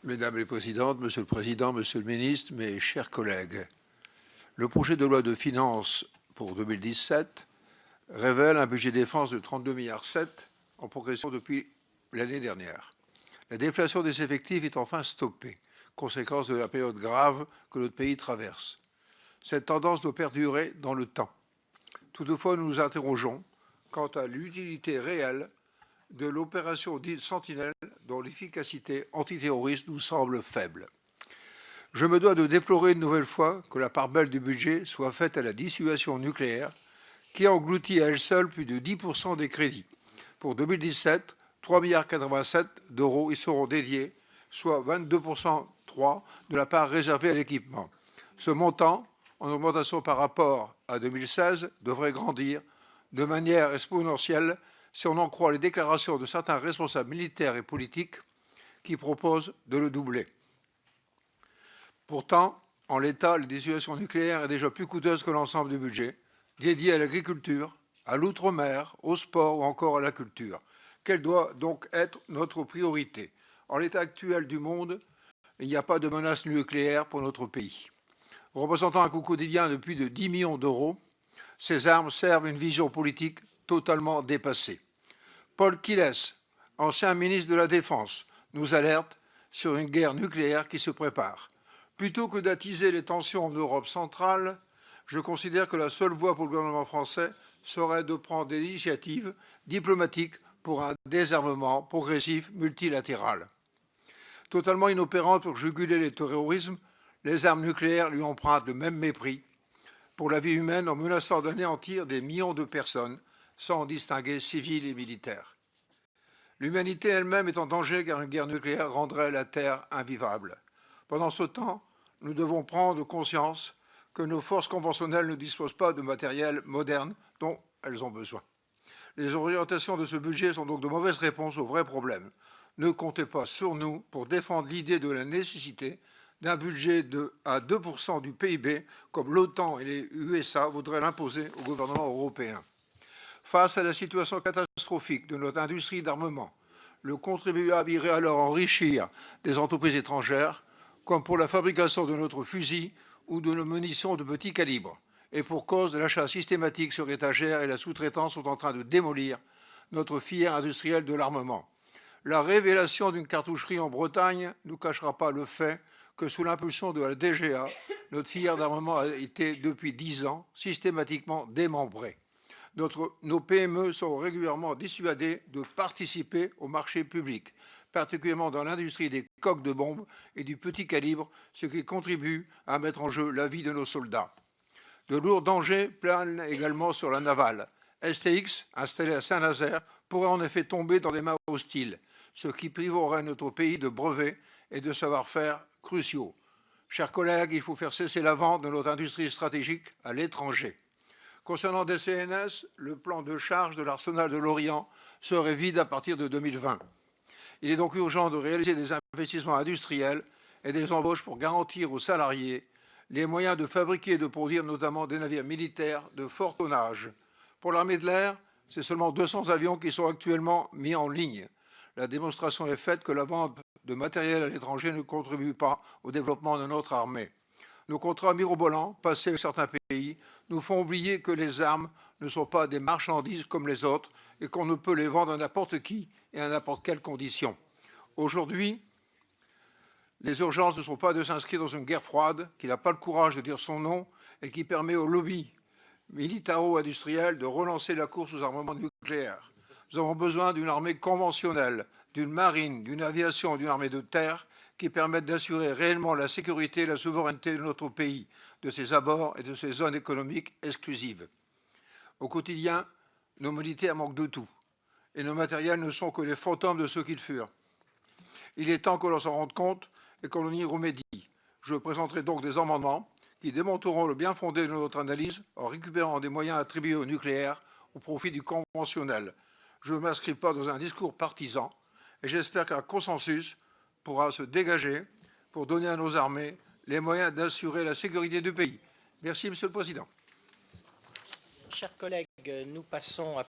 Mesdames les présidentes, Monsieur le Président, Monsieur le Ministre, mes chers collègues, le projet de loi de finances pour 2017 révèle un budget défense de 32,7 milliards en progression depuis l'année dernière. La déflation des effectifs est enfin stoppée, conséquence de la période grave que notre pays traverse. Cette tendance doit perdurer dans le temps. Toutefois, nous nous interrogeons quant à l'utilité réelle de l'opération dite Sentinelle, dont l'efficacité antiterroriste nous semble faible. Je me dois de déplorer une nouvelle fois que la part belle du budget soit faite à la dissuasion nucléaire, qui engloutit à elle seule plus de 10% des crédits. Pour 2017, 3,87 milliards d'euros y seront dédiés, soit 22,3% de la part réservée à l'équipement. Ce montant, en augmentation par rapport à 2016, devrait grandir de manière exponentielle si on en croit les déclarations de certains responsables militaires et politiques qui proposent de le doubler. Pourtant, en l'état, la dissuasion nucléaire est déjà plus coûteuse que l'ensemble du budget, dédié à l'agriculture, à l'outre-mer, au sport ou encore à la culture. Quelle doit donc être notre priorité? En l'état actuel du monde, il n'y a pas de menace nucléaire pour notre pays. Représentant un coût quotidien de plus de 10 millions d'euros, ces armes servent une vision politique totalement dépassée. Paul Quilles, ancien ministre de la Défense, nous alerte sur une guerre nucléaire qui se prépare. Plutôt que d'attiser les tensions en Europe centrale, je considère que la seule voie pour le gouvernement français serait de prendre des initiatives diplomatiques pour un désarmement progressif multilatéral. Totalement inopérante pour juguler les terrorismes, les armes nucléaires lui empruntent le même mépris pour la vie humaine en menaçant d'anéantir des millions de personnes sans distinguer civils et militaires. L'humanité elle-même est en danger car une guerre nucléaire rendrait la Terre invivable. Pendant ce temps, nous devons prendre conscience que nos forces conventionnelles ne disposent pas de matériel moderne dont elles ont besoin. Les orientations de ce budget sont donc de mauvaises réponses aux vrais problèmes. Ne comptez pas sur nous pour défendre l'idée de la nécessité d'un budget à 2% du PIB, comme l'OTAN et les USA voudraient l'imposer au gouvernement européen. Face à la situation catastrophique de notre industrie d'armement, le contribuable irait alors enrichir des entreprises étrangères, comme pour la fabrication de notre fusil ou de nos munitions de petit calibre. Et pour cause de l'achat systématique sur étagère et la sous-traitance sont en train de démolir notre filière industrielle de l'armement. La révélation d'une cartoucherie en Bretagne ne cachera pas le fait que sous l'impulsion de la DGA, notre filière d'armement a été depuis 10 ans systématiquement démembrée. Nos PME sont régulièrement dissuadées de participer au marché public, particulièrement dans l'industrie des coques de bombes et du petit calibre, ce qui contribue à mettre en jeu la vie de nos soldats. De lourds dangers planent également sur la navale. STX, installé à Saint-Nazaire, pourrait en effet tomber dans des mains hostiles, ce qui priverait notre pays de brevets et de savoir-faire cruciaux. Chers collègues, il faut faire cesser la vente de notre industrie stratégique à l'étranger. Concernant des CNS, le plan de charge de l'arsenal de l'Orient serait vide à partir de 2020. Il est donc urgent de réaliser des investissements industriels et des embauches pour garantir aux salariés les moyens de fabriquer et de produire notamment des navires militaires de fort tonnage. Pour l'armée de l'air, c'est seulement 200 avions qui sont actuellement mis en ligne. La démonstration est faite que la vente de matériel à l'étranger ne contribue pas au développement de notre armée. Nos contrats mirobolants, passés avec certains pays, nous font oublier que les armes ne sont pas des marchandises comme les autres et qu'on ne peut les vendre à n'importe qui et à n'importe quelle condition. Aujourd'hui, les urgences ne sont pas de s'inscrire dans une guerre froide qui n'a pas le courage de dire son nom et qui permet aux lobbies militaro-industriels de relancer la course aux armements nucléaires. Nous avons besoin d'une armée conventionnelle, d'une marine, d'une aviation, d'une armée de terre qui permettent d'assurer réellement la sécurité et la souveraineté de notre pays, de ses abords et de ses zones économiques exclusives. Au quotidien, nos militaires manquent de tout, et nos matériels ne sont que les fantômes de ceux qu'ils furent. Il est temps que l'on s'en rende compte et que l'on y remédie. Je présenterai donc des amendements qui démontreront le bien fondé de notre analyse en récupérant des moyens attribués au nucléaire au profit du conventionnel. Je ne m'inscris pas dans un discours partisan et j'espère qu'un consensus pourra se dégager pour donner à nos armées les moyens d'assurer la sécurité du pays. Merci, Monsieur le Président. Chers collègues, nous passons à